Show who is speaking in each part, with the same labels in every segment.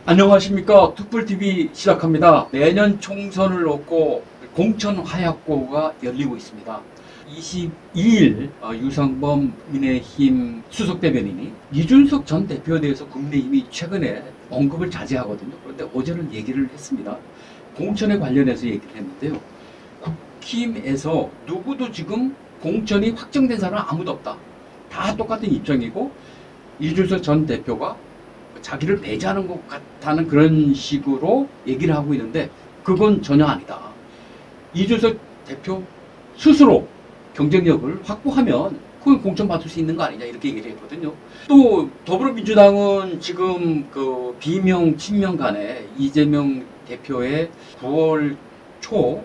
Speaker 1: 안녕하십니까. 특불TV 시작합니다. 내년 총선을 놓고 공천 하약고가 열리고 있습니다. 22일 유상범 국민의힘 수석대변인이 이준석 전 대표에 대해서 국민의힘이 최근에 언급을 자제하거든요. 그런데 어제는 얘기를 했습니다. 공천에 관련해서 얘기를 했는데요. 국힘에서 누구도 지금 공천이 확정된 사람은 아무도 없다. 다 똑같은 입장이고 이준석 전 대표가 자기를 배제하는 것 같다는 그런 식으로 얘기를 하고 있는데 그건 전혀 아니다. 이준석 대표 스스로 경쟁력을 확보하면 그건 공천받을 수 있는 거 아니냐 이렇게 얘기를 했거든요. 또 더불어민주당은 지금 그 비명 친명 간에 이재명 대표의 9월 초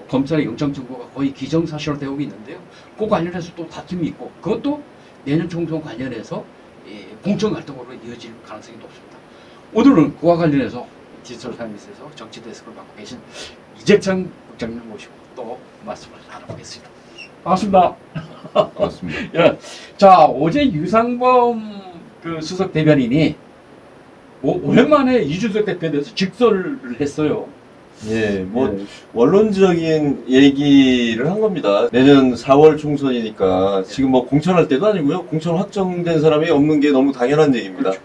Speaker 1: 검찰의 영장 청구가 거의 기정사실화되고 있는데요. 그 관련해서 또 다툼이 있고 그것도 내년 총선 관련해서 공천 갈등으로 이어질 가능성이 높습니다. 오늘은 그와 관련해서 디지털 타임스에서 정치 데스크를 맡고 계신 이재창 국장님 모시고 또 말씀을 나눠보겠습니다. 반갑습니다.
Speaker 2: 반갑습니다.
Speaker 1: 예. 자, 어제 유상범 그 수석 대변인이 오랜만에 이준석 대표에 대해서 직설을 했어요.
Speaker 2: 예, 원론적인 얘기를 한 겁니다. 내년 4월 총선이니까 지금 공천할 때도 아니고요. 공천 확정된 사람이 없는 게 너무 당연한 얘기입니다.
Speaker 1: 그렇죠.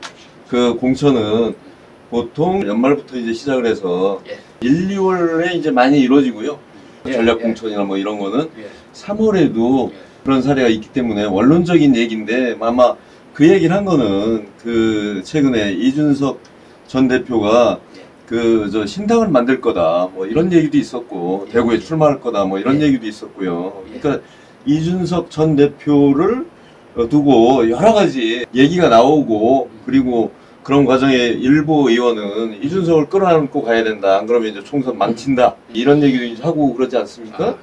Speaker 2: 그 공천은 보통 연말부터 이제 시작을 해서 1, 2월에 이제 많이 이루어지고요. 전략 공천이나 이런 거는 3월에도 그런 사례가 있기 때문에 원론적인 얘기인데 아마 그 얘기를 한 거는 그 최근에 이준석 전 대표가 신당을 만들 거다 이런 얘기도 있었고 대구에 출마할 거다 이런 얘기도 있었고요. 그러니까 이준석 전 대표를 두고 여러 가지 얘기가 나오고 그리고 그런 과정에 일부 의원은 이준석을 끌어안고 가야 된다. 안 그러면 이제 총선 망친다. 이런 얘기도 하고 그러지 않습니까?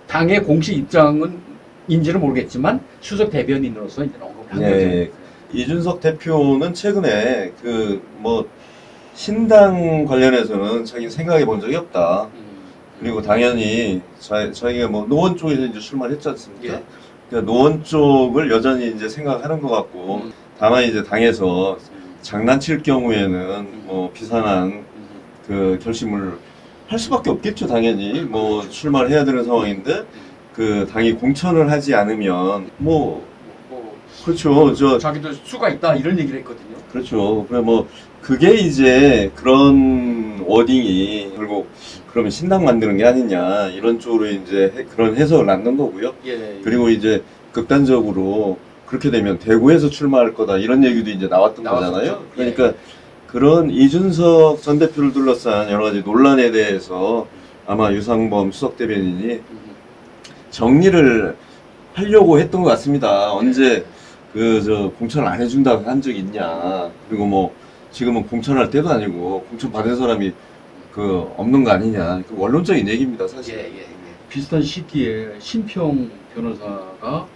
Speaker 1: 당의 공식 입장은 인지는 모르겠지만 수석 대변인으로서 이제 언급을 한 거죠.
Speaker 2: 이준석 대표는 최근에 신당 관련해서는 자기 생각해 본 적이 없다. 그리고 당연히 자기가 노원 쪽에서 이제 출마를 했지 않습니까? 그러니까 노원 쪽을 여전히 이제 생각하는 것 같고 다만 이제 당에서 장난칠 경우에는 비상한 그 결심을 할 수밖에 없겠죠. 당연히 출마를 해야 되는 상황인데 그 당이 공천을 하지 않으면 그렇죠.
Speaker 1: 자기도 수가 있다 이런 얘기를 했거든요.
Speaker 2: 그렇죠. 그래 그게 이제 그런 워딩이 결국 그러면 신당 만드는 게 아니냐 이런 쪽으로 이제 그런 해석을 낳는 거고요. 그리고 이제 극단적으로 그렇게 되면 대구에서 출마할 거다 이런 얘기도 이제 나왔던 거잖아요. 그러니까 그런 이준석 전 대표를 둘러싼 여러 가지 논란에 대해서 아마 유상범 수석 대변인이 정리를 하려고 했던 것 같습니다. 언제 공천을 안 해준다고 한 적이 있냐. 그리고 지금은 공천할 때도 아니고 공천 받은 사람이 없는 거 아니냐. 원론적인 얘기입니다, 사실.
Speaker 1: 비슷한 시기에 신평 변호사가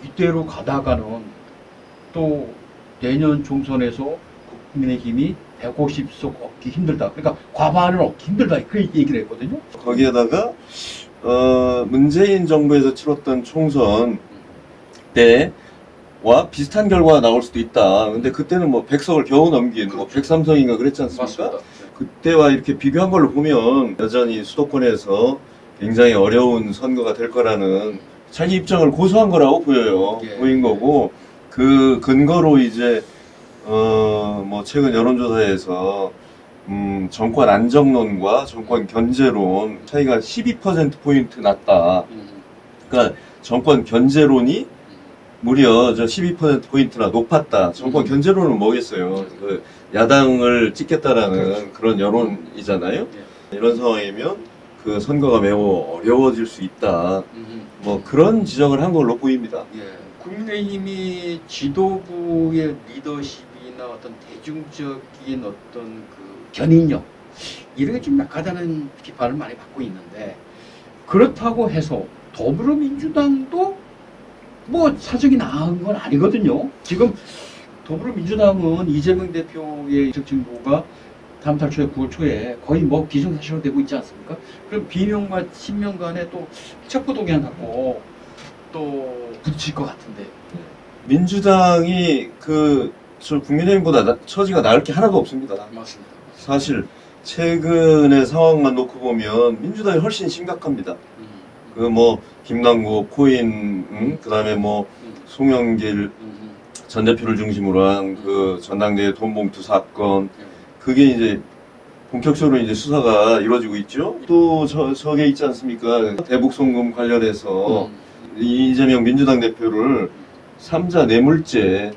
Speaker 1: 이대로 가다가는 또 내년 총선에서 국민의힘이 150석 얻기 힘들다. 그러니까 과반을 얻기 힘들다. 그 얘기를 했거든요.
Speaker 2: 거기에다가 문재인 정부에서 치렀던 총선 때와 비슷한 결과가 나올 수도 있다. 근데 그때는 100석을 겨우 넘긴 103석인가 그랬지 않습니까?
Speaker 1: 맞습니다.
Speaker 2: 그때와 이렇게 비교한 걸로 보면 여전히 수도권에서 굉장히 어려운 선거가 될 거라는 자기 입장을 고수한 거라고 보여요. 보인 거고 그 근거로 이제 최근 여론조사에서 정권 안정론과 정권 견제론 차이가 12%포인트 났다. 그러니까 정권 견제론이 무려 12%포인트나 높았다. 정권 견제론은 뭐겠어요? 야당을 찍겠다라는 그런 여론이잖아요. 이런 상황이면 그 선거가 매우 어려워질 수 있다. 그런 지적을 한 걸로 보입니다.
Speaker 1: 국민의힘이 지도부의 리더십이나 어떤 대중적인 어떤 그 견인력 이런 게 좀 약하다는 비판을 많이 받고 있는데 그렇다고 해서 더불어민주당도 사정이 나은 건 아니거든요. 지금 더불어민주당은 이재명 대표의 정치인구가 다음 달 초에 9월 초에 거의 기정사실화 되고 있지 않습니까? 그럼 비명과 친명 간에 또 첩보동의안 갖고 또 부딪힐 것 같은데.
Speaker 2: 민주당이 저 국민의힘보다 처지가 나을 게 하나도 없습니다.
Speaker 1: 맞습니다.
Speaker 2: 사실 최근의 상황만 놓고 보면 민주당이 훨씬 심각합니다. 그 뭐 김남국, 코인, 그다음에 뭐 송영길 전 대표를 중심으로 한 그 전당대회 돈봉투 사건, 그게 이제 본격적으로 이제 수사가 이루어지고 있죠. 또 저게 있지 않습니까? 대북 송금 관련해서 이재명 민주당 대표를 3자 뇌물죄로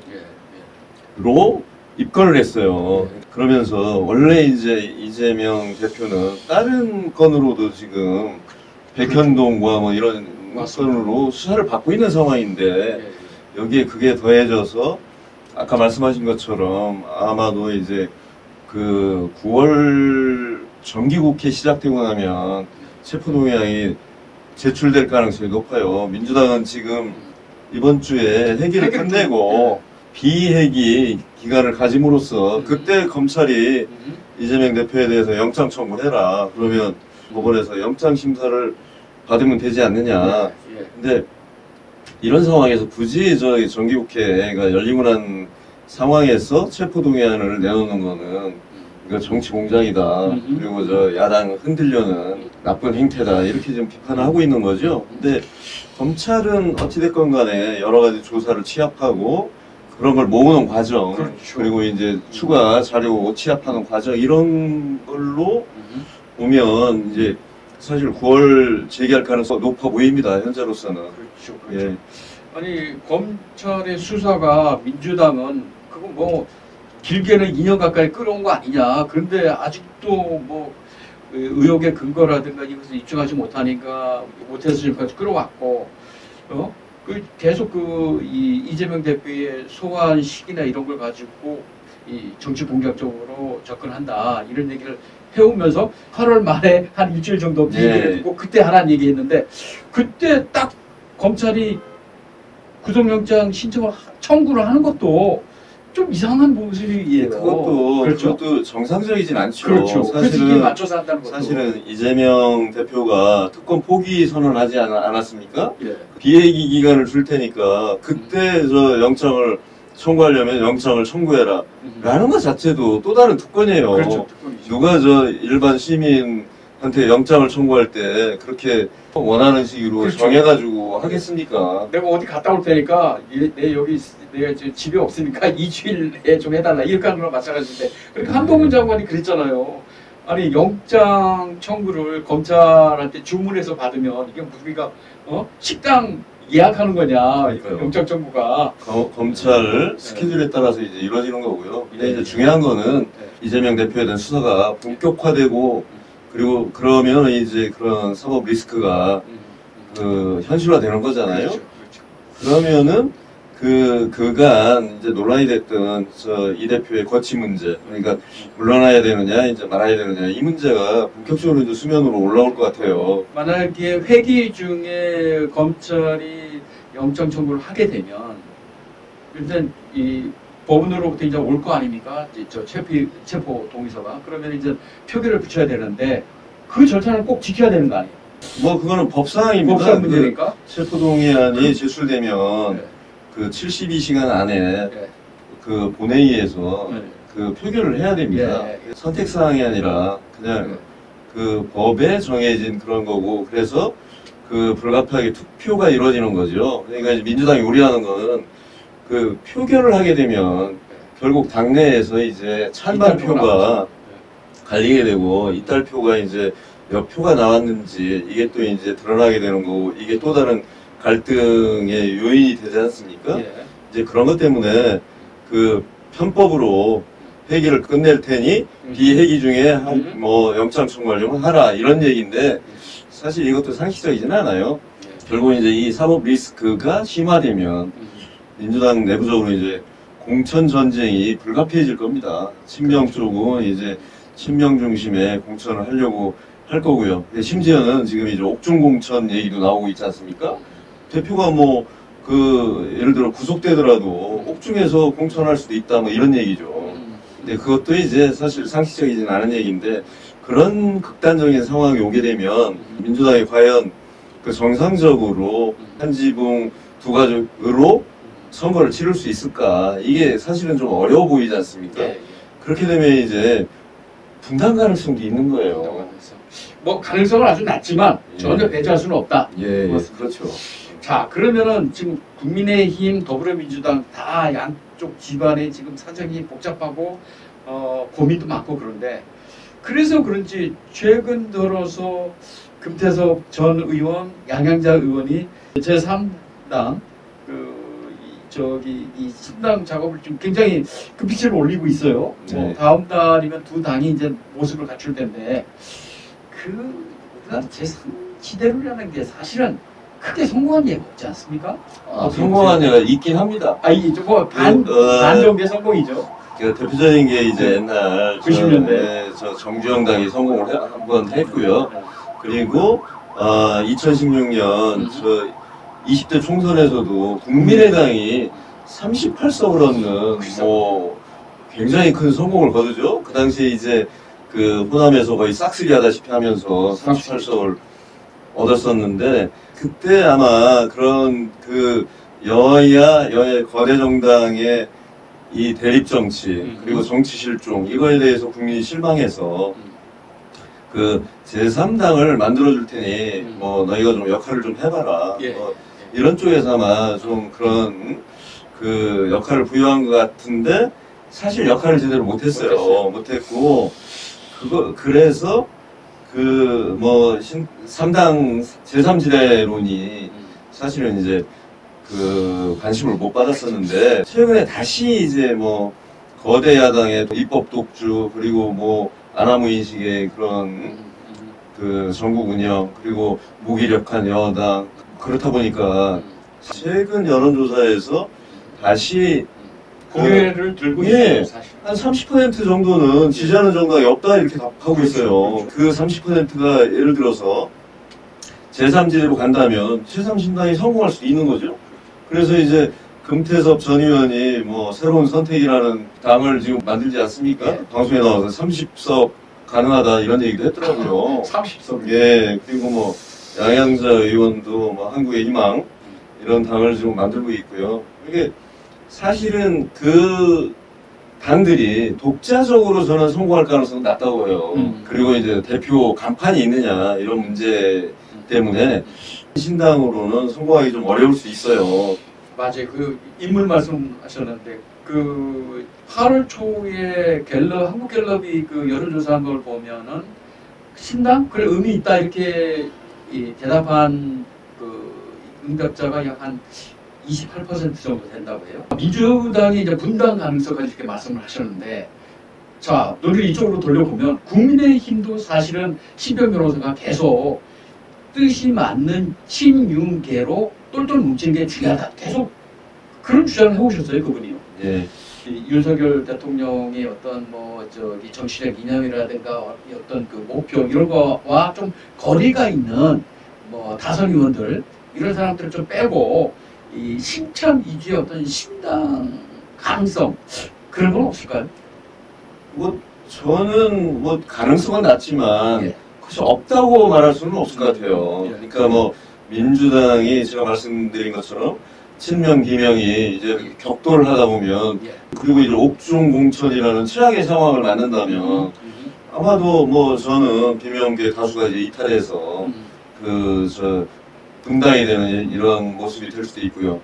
Speaker 2: 입건을 했어요. 그러면서 원래 이제 이재명 대표는 다른 건으로도 지금 백현동과 뭐 이런 건으로 수사를 받고 있는 상황인데, 여기에 그게 더해져서 아까 말씀하신 것처럼 아마도 이제 그 9월 정기국회 시작되고 나면 체포동의안이 제출될 가능성이 높아요. 민주당은 지금 이번 주에 회기를 끝내고 비회기 기간을 가짐으로써 그때 검찰이 이재명 대표에 대해서 영장 청구를 해라. 그러면 법원에서 영장 심사를 받으면 되지 않느냐. 근데 이런 상황에서 굳이 저 정기국회가 열리고 난 상황에서 체포동의안을 내놓는 거는 이거 정치 공작이다. 그리고 저 야당 흔들려는 나쁜 행태다. 이렇게 좀 비판을 하고 있는 거죠. 근데 검찰은 어찌됐건 간에 여러 가지 조사를 취합하고 그런 걸 모으는 과정,
Speaker 1: 그렇죠.
Speaker 2: 그리고 이제 추가 자료 취합하는 과정, 이런 걸로 보면 이제 사실 9월 제기할 가능성이 높아 보입니다. 현재로서는.
Speaker 1: 그렇죠. 그렇죠.
Speaker 2: 예.
Speaker 1: 아니 검찰의 수사가 민주당은 그거 뭐 길게는 2년 가까이 끌어온 거 아니냐. 그런데 아직도 뭐 의혹의 근거라든가 이것을 입증하지 못하니까 못해서 지금까지 끌어왔고, 그 계속 이 이재명 대표의 소환 시기나 이런 걸 가지고 이 정치 공작적으로 접근한다 이런 얘기를 해오면서 8월 말에 한 일주일 정도 얘기를 듣고 그때 하라는 얘기했는데, 그때 딱 검찰이 구속영장 신청을 청구를 하는 것도 좀 이상한 모습이에요.
Speaker 2: 그것도 정상적이진 않죠.
Speaker 1: 그렇죠.
Speaker 2: 사실은
Speaker 1: 맞춰서 한다는 것도.
Speaker 2: 사실은 이재명 대표가 특검 포기 선언하지 않았습니까?
Speaker 1: 예.
Speaker 2: 비회기 기간을 줄 테니까 그때 저 영장을 청구하려면 영장을 청구해라 라는 것 자체도 또 다른 특권이에요.
Speaker 1: 그렇죠. 특권이죠.
Speaker 2: 누가 저 일반 시민한테 영장을 청구할 때 그렇게 원하는 식으로
Speaker 1: 그렇죠.
Speaker 2: 정해가지고 하겠습니까?
Speaker 1: 내가 어디 갔다 올 테니까 내가 집에 없으니까 2주일에 좀 해달라 이렇게 하는 거랑 마찬가지인데, 그러니까 한동훈 장관이 그랬잖아요. 아니 영장 청구를 검찰한테 주문해서 받으면 이게 우리가 식당 예약하는 거냐.
Speaker 2: 그러니까요.
Speaker 1: 영장 청구가
Speaker 2: 검찰 스케줄에 따라서 이제 이루어지는 거고요. 근데 이제 중요한 거는 이재명 대표에 대한 수사가 본격화되고, 그리고 그러면 이제 그런 사법 리스크가 현실화되는 거잖아요.
Speaker 1: 그렇죠.
Speaker 2: 그러면은 그간 이제 논란이 됐던 이 대표의 거취 문제, 그러니까 물러나야 되느냐 이제 말아야 되느냐, 이 문제가 본격적으로 이제 수면으로 올라올 것 같아요.
Speaker 1: 만약에 회기 중에 검찰이 영장 청구를 하게 되면 일단 이 법원으로부터 이제 올 거 아닙니까? 저 체포 동의서가. 그러면 이제 표기를 붙여야 되는데 그 절차는 꼭 지켜야 되는 거 아니에요?
Speaker 2: 뭐 그거는 법사항입니다.
Speaker 1: 법상 문제니까.
Speaker 2: 체포동의안이 제출되면 그 72시간 안에 그 본회의에서 그 표결을 해야 됩니다. 선택사항이 아니라 그냥 그 법에 정해진 그런 거고, 그래서 그 불가피하게 투표가 이루어지는 거죠. 그러니까 이제 민주당이 우려하는 거는 그 표결을 하게 되면 결국 당내에서 이제 찬반표가 갈리게 되고, 이탈표가 이제 몇 표가 나왔는지 이게 또 이제 드러나게 되는 거고, 이게 또 다른 갈등의 요인이 되지 않습니까? 이제 그런 것 때문에 그 편법으로 회기를 끝낼 테니 비회기 중에 뭐 영장 청구하려면 하라, 이런 얘기인데 사실 이것도 상식적이진 않아요. 결국 이제 이 사법 리스크가 심화되면 민주당 내부적으로 이제 공천 전쟁이 불가피해질 겁니다. 친명 쪽은 이제 친명 중심의 공천을 하려고 할 거고요. 심지어는 지금 이제 옥중 공천 얘기도 나오고 있지 않습니까? 대표가 뭐 예를 들어 구속되더라도 옥중에서 공천할 수도 있다, 뭐 이런 얘기죠. 근데 그것도 이제 사실 상식적이진 않은 얘기인데, 그런 극단적인 상황이 오게 되면 민주당이 과연 그 정상적으로 한 지붕 두 가족으로 선거를 치를 수 있을까? 이게 사실은 좀 어려워 보이지 않습니까?
Speaker 1: 예.
Speaker 2: 그렇게 되면 이제 분당 가능성도 있는 거예요.
Speaker 1: 뭐 가능성은 아주 낮지만 전혀 배제할 수는 없다.
Speaker 2: 예,
Speaker 1: 맞습니다.
Speaker 2: 그렇죠.
Speaker 1: 자, 그러면은 지금 국민의힘, 더불어민주당 다 양쪽 집안의 지금 사정이 복잡하고 고민도 많고 그런데 그래서 그런지 최근 들어서 금태섭 전 의원, 양양자 의원이 제3당 이 신당 작업을 지금 굉장히 급빛을 올리고 있어요.
Speaker 2: 네.
Speaker 1: 뭐 다음 달이면 두 당이 이제 모습을 갖출 텐데 우리가 제3지대로라는 게 사실은 크게 성공한 예가 없지 않습니까?
Speaker 2: 성공한 예가 있긴 합니다.
Speaker 1: 이게 반 정도의 성공이죠.
Speaker 2: 그 대표적인 게 이제 옛날
Speaker 1: 90년대
Speaker 2: 저 정주영당이 성공을 한번 했고요. 그리고 2016년 저 20대 총선에서도 국민의당이 38석을 얻는 뭐 굉장히 큰 성공을 거두죠. 그 당시에 이제 그 호남에서 거의 싹쓸이 하다시피 하면서 38석을 얻었었는데 그때 아마 그런 그 여야 거대 정당의 이 대립 정치 그리고 정치 실종 이거에 대해서 국민이 실망해서 그 제3당을 만들어줄 테니 뭐 너희가 좀 역할을 좀 해봐라. 이런 쪽에서 아마 좀 그런 그 역할을 부여한 것 같은데 사실 역할을 제대로 못했어요. 못했고 그래서 그 뭐 3당 제3지대론이 사실은 이제 그 관심을 못 받았었는데 최근에 다시 이제 뭐 거대 야당의 입법 독주 그리고 뭐 아나무인식의 그런 그 전국 운영 그리고 무기력한 여당 그렇다 보니까 최근 여론조사에서 다시
Speaker 1: 고개를 들고 있어요. 사실
Speaker 2: 한 30% 정도는 지지하는 정당이 없다 이렇게 답하고 있어요. 그 30%가 예를 들어서 제3지대로 간다면 제3신당이 성공할 수도 있는 거죠. 그래서 이제 금태섭 전 의원이 뭐 새로운 선택이라는 당을 지금 만들지 않습니까? 방송에 나와서 30석 가능하다 이런 얘기도 했더라고요.
Speaker 1: 30석.
Speaker 2: 예, 그리고 뭐 양양자 의원도 뭐 한국의 희망 이런 당을 지금 만들고 있고요. 이게 사실은 그 당들이 독자적으로 저는 성공할 가능성은 낮다고 해요. 그리고 이제 대표 간판이 있느냐 이런 문제 때문에 신당으로는 성공하기 좀 어려울 수 있어요.
Speaker 1: 맞아요. 그 인물 말씀하셨는데 그 8월 초에 한국갤럽이 그 여론조사한 걸 보면은 신당 그래 의미 있다 이렇게 대답한 그 응답자가 약 한 28% 정도 된다고 해요. 민주당이 이제 분당 가능성까지 이렇게 말씀을 하셨는데, 자, 논리를 이쪽으로 돌려보면 국민의힘도 사실은 신변 변호사가 계속 뜻이 맞는 친윤계로 똘똘 뭉치는 게 중요하다. 계속 그런 주장을 해오셨어요, 그분이요.
Speaker 2: 예.
Speaker 1: 윤석열 대통령의 어떤 정치적 이념이라든가 어떤 그 목표 이런 거와 좀 거리가 있는 뭐 다선 의원들 이런 사람들을 좀 빼고 이 신천 이주의 어떤 신당 가능성 그런 건 없을까요?
Speaker 2: 뭐 저는 뭐 가능성은 낮지만 그래서 없다고 말할 수는 없을 것 같아요. 그러니까 뭐 민주당이 제가 말씀드린 것처럼 친명 비명이 이제 격돌을 하다 보면 그리고 이제 옥중 공천이라는 최악의 상황을 만든다면 아마도 뭐 저는 비명계 다수가 이제 이탈해서 분당이 되는 이런 모습이 될 수도 있고요.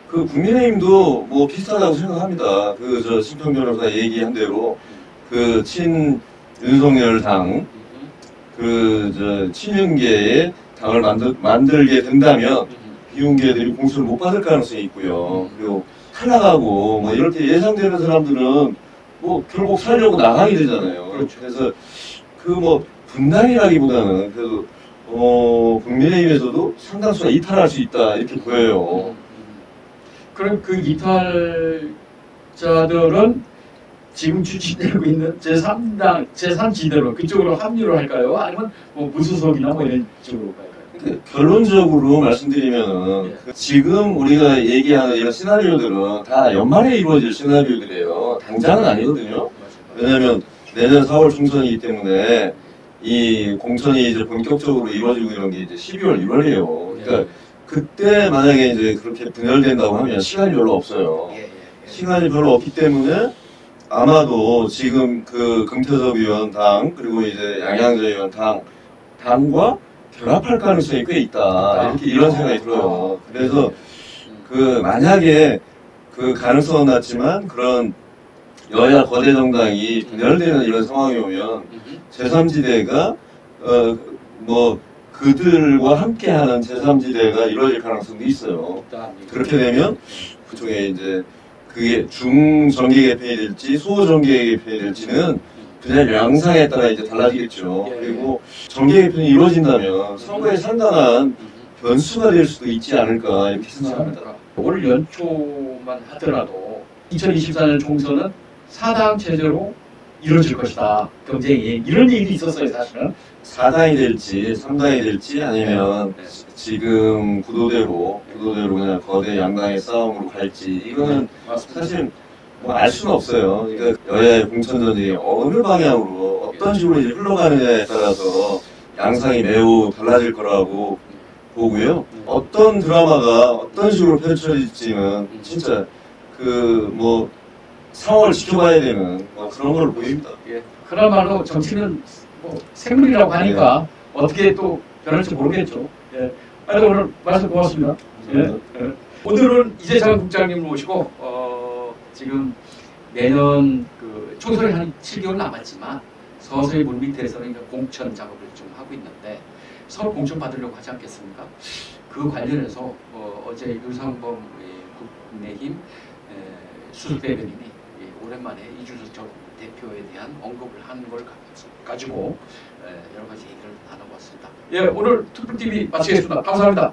Speaker 2: 그 국민의힘도 뭐 비슷하다고 생각합니다. 신평 변호사 얘기한 대로 그 친윤석열 당, 친윤계의 당을 만들게 된다면 비윤계들이 공천을 못 받을 가능성이 있고요. 그리고 탈락하고 뭐 이렇게 예상되는 사람들은 뭐 결국 살려고 나가게 되잖아요.
Speaker 1: 그렇죠.
Speaker 2: 그래서 그 뭐 분당이라기보다는 그래도 국민의힘에서도 상당수가 이탈할 수 있다 이렇게 보여요.
Speaker 1: 그럼 그 이탈자들은 지금 추진되고 있는 제3당, 제3지대로 그쪽으로 합류를 할까요? 아니면 뭐 무소속이나 뭐 이런 쪽으로 갈까요?
Speaker 2: 결론적으로 말씀드리면은 지금 우리가 얘기하는 이런 시나리오들은 다 연말에 이루어질 시나리오들이에요. 당장은 아니거든요. 왜냐하면 내년 4월 총선이기 때문에 이 공천이 이제 본격적으로 이루어지고 이런 게 이제 12월, 1월이에요. 그러니까 그때 만약에 이제 그렇게 분열된다고 하면 시간이 별로 없어요.
Speaker 1: 예.
Speaker 2: 시간이 별로 없기 때문에 아마도 지금 그 금태섭 의원 당 그리고 이제 양양자 의원 당과 결합할 가능성이 꽤 있다. 이런 생각이 들어요. 그래서 그 만약에 그 가능성은 낮지만 그런 여야 거대 정당이 분열되는 이런 상황이 오면 제3지대가 뭐 그들과 함께하는 제3지대가 이루어질 가능성도 있어요. 그렇게 되면 그쪽에 이제 그게 중정계 개편이 될지 소정계 개편이 될지는 그냥 양상에 따라 이제 달라지겠죠. 그리고 정계 개편이 이루어진다면 선거에 상당한 변수가 될 수도 있지 않을까 이렇게 생각합니다.
Speaker 1: 올 연초만 하더라도 2024년 총선은 4당 체제로 이루어질 것이다. 경쟁이 이런 얘기도 있었어요, 사실은.
Speaker 2: 4당이 될지 3당이 될지 아니면 지금 구도대로 그냥 거대 양당의 싸움으로 갈지 이거는 사실 뭐 알 수는 없어요. 그러니까 여야의 공천 전쟁이 어느 방향으로 어떤 식으로 이제 흘러가느냐에 따라서 양상이 매우 달라질 거라고 보고요. 어떤 드라마가 어떤 식으로 펼쳐질지는 진짜 그 뭐 상황을 지켜봐야 되는 뭐 그런 걸로 보입니다.
Speaker 1: 예. 그나마도 정치는 뭐 생물이라고 하니까 어떻게 또 변할지 모르겠죠. 예. 하여튼 오늘 말씀 고맙습니다. 예. 오늘은 이재상 국장님 모시고 지금 내년 그 총선이 한 7개월 남았지만 서서히 물밑에서는 이제 공천 작업을 좀 하고 있는데 서로 공천 받으려고 하지 않겠습니까? 그 관련해서 어제 유상범 국민의힘 수석 대변인이 오랜만에 이준석 전 대표에 대한 언급을 한 걸 가지고 여러 가지 얘기를 나눠봤습니다. 예, 오늘 투플TV 마치겠습니다. 감사합니다.